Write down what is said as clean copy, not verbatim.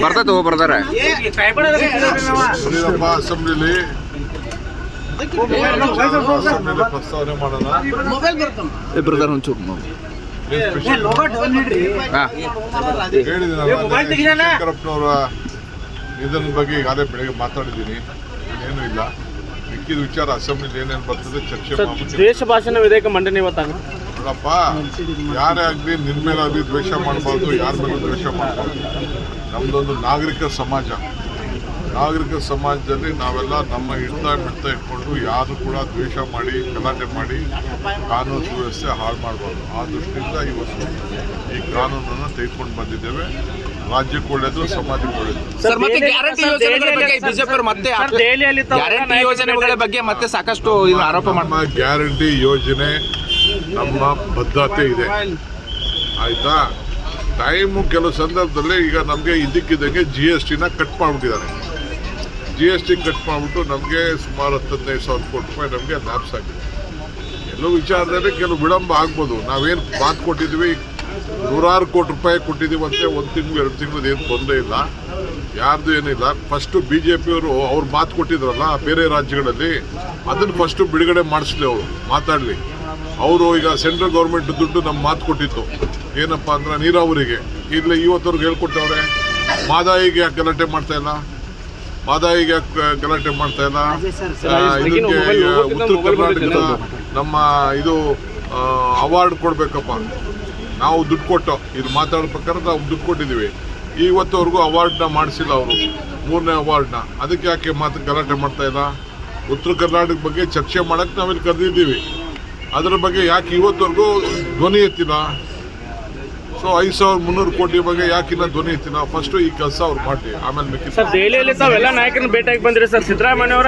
ಬರ್ತೈತೆ ಬರ್ತಾರೆ ಅಸೆಂಬ್ಲಿಲಿ ಪ್ರಸ್ತಾವನೆ ಮಾಡೋಣ. ಬ್ರದರ್ ಒಂಚೂರು ಶಂಕರಪ್ಪನವರ ನಿಧನದ ಬಗ್ಗೆ ಈಗಾಗಲೇ ಬೆಳಗ್ಗೆ ಮಾತಾಡಿದ್ದೀನಿ. ಏನೂ ಇಲ್ಲ, ಮಿಕ್ಕಿದ ವಿಚಾರ ಅಸೆಂಬ್ಲಿ ಏನೇನು ಬರ್ತದೆ ಚರ್ಚೆ ಮಾಡ್ಬಿಟ್ಟು ದೇಶ ಭಾಷಣ ವಿಧೇಯಕ ಮಂಡನೆ ಇವತ್ತಾಗ ನೋಡಪ್ಪ, ಯಾರೇ ಆಗಲಿ ನಿನ್ನ ಮೇಲಾಗಲಿ ದ್ವೇಷ ಮಾಡಬಾರ್ದು, ಯಾರ ಮೇಲೂ ದ್ವೇಷ ಮಾಡಬಾರ್ದು. ನಮ್ಮದೊಂದು ನಾಗರಿಕ ಸಮಾಜ. ನಾಗರಿಕ ಸಮಾಜದಲ್ಲಿ ನಾವೆಲ್ಲ ನಮ್ಮ ಹಿಡ್ತಾ ಇಟ್ಕೊಂಡು ಯಾರು ಕೂಡ ದ್ವೇಷ ಮಾಡಿ ಗಲಾಟೆ ಮಾಡಿ ಕಾನೂನು ಸುವ್ಯವಸ್ಥೆ ಹಾಳು ಮಾಡಬಾರ್ದು. ಆ ದೃಷ್ಟಿಯಿಂದ ಇವತ್ತು ಈ ಕಾನೂನನ್ನು ತೆಗೆದುಕೊಂಡು ಬಂದಿದ್ದೇವೆ. ರಾಜ್ಯಕ್ಕೆ ಒಳ್ಳೆಯದು, ಸಮಾಜಕ್ಕೆ ಒಳ್ಳೆಯದು. ಗ್ಯಾರಂಟಿ ಯೋಜನೆಗಳ ಬಗ್ಗೆ ಮತ್ತೆ ಸಾಕಷ್ಟು ಆರೋಪ ನಮ್ಮ ಗ್ಯಾರಂಟಿ ಯೋಜನೆ ನಮ್ಮ ಬದ್ಧತೆ ಇದೆ, ಆಯ್ತಾ. ಟೈಮು ಕೆಲವು ಸಂದರ್ಭದಲ್ಲಿ ಈಗ ನಮಗೆ ಇದ್ದಕ್ಕಿದ್ದಂಗೆ GSTನ ಕಟ್ ಮಾಡಿಬಿಟ್ಟಿದ್ದಾರೆ. GST ಕಟ್ ಮಾಡಿಬಿಟ್ಟು ನಮಗೆ ಸುಮಾರು 15,000 ಕೋಟಿ ರೂಪಾಯಿ ನಮಗೆ ಲ್ಯಾಪ್ಸ್ ಆಗಿದೆ. ಕೆಲವು ವಿಚಾರದಲ್ಲಿ ಕೆಲವು ವಿಳಂಬ ಆಗ್ಬೋದು. ನಾವೇನು ಮಾತು ಕೊಟ್ಟಿದ್ವಿ, 100 ಕೋಟಿ ರೂಪಾಯಿ ಕೊಟ್ಟಿದ್ದೀವಂತೆ, 1 ತಿಂಗಳು 2 ತಿಂಗಳು ಏನು ತೊಂದರೆ ಇಲ್ಲ, ಯಾರ್ದು ಏನಿಲ್ಲ. ಫಸ್ಟು BJPಯವರು ಅವ್ರು ಮಾತು ಕೊಟ್ಟಿದ್ರಲ್ಲ ಬೇರೆ ರಾಜ್ಯಗಳಲ್ಲಿ, ಅದನ್ನು ಫಸ್ಟು ಬಿಡುಗಡೆ ಮಾಡಿಸ್ಲಿ, ಅವರು ಮಾತಾಡಲಿ. ಅವರು ಈಗ ಸೆಂಟ್ರಲ್ ಗೌರ್ಮೆಂಟ್ ದುಡ್ಡು ನಮ್ಮ ಮಾತು ಕೊಟ್ಟಿತ್ತು, ಏನಪ್ಪ ಅಂದ್ರೆ ನೀರಾವರಿಗೆ. ಇಲ್ಲ ಇವತ್ತವ್ರಿಗೆ ಹೇಳ್ಕೊಟ್ಟವ್ರೆ. ಮಾದಾಯಿಗೆ ಯಾಕೆ ಗಲಾಟೆ ಮಾಡ್ತಾ ಇಲ್ಲ, ಮಾದಾಯಿಗೆ ಯಾಕೆ ಗಲಾಟೆ ಮಾಡ್ತಾ ಇಲ್ಲ. ಇದಕ್ಕೆ ಉತ್ತರ ಕರ್ನಾಟಕದ ನಮ್ಮ ಇದು ಅವಾರ್ಡ್ ಕೊಡಬೇಕಪ್ಪ. ನಾವು ದುಡ್ಡು ಕೊಟ್ಟು ಇಲ್ಲಿ ಮಾತಾಡೋ ಪ್ರಕಾರ ನಾವು ದುಡ್ಡು ಕೊಟ್ಟಿದ್ದೀವಿ. ಇವತ್ತವರೆಗೂ ಅವಾರ್ಡ್ನ ಮಾಡಿಸಿಲ್ಲ ಅವರು, 3ನೇ ಅವಾರ್ಡ್ನ. ಅದಕ್ಕೆ ಯಾಕೆ ಗಲಾಟೆ ಮಾಡ್ತಾ ಇಲ್ಲ. ಉತ್ತರ ಕರ್ನಾಟಕ ಬಗ್ಗೆ ಚರ್ಚೆ ಮಾಡೋಕ್ಕೆ ನಾವಿಲ್ಲಿ ಕರೆದಿದ್ದೀವಿ. ಅದರ ಬಗ್ಗೆ ಯಾಕೆ ಇವತ್ತವರೆಗೂ ಧ್ವನಿ ಎತ್ತಿಲ್ಲ. ಸೊ 5,300 ಕೋಟಿ ಬಗ್ಗೆ ಯಾಕಿನ್ನ ಧ್ವನಿ ಎತ್ತಿಲ್ಲ. ಫಸ್ಟು ಈ ಕೆಲಸ ಅವ್ರು ಮಾಡಿ, ಆಮೇಲೆ ಸರ್ ದೆಹಲಿಯಲ್ಲಿ ತಾವೆಲ್ಲ ನಾಯಕರನ್ನ ಭೇಟಿಯಾಗಿ ಬಂದಿರಿ ಸರ್. ಸಿದ್ದರಾಮಯ್ಯ ಅವರ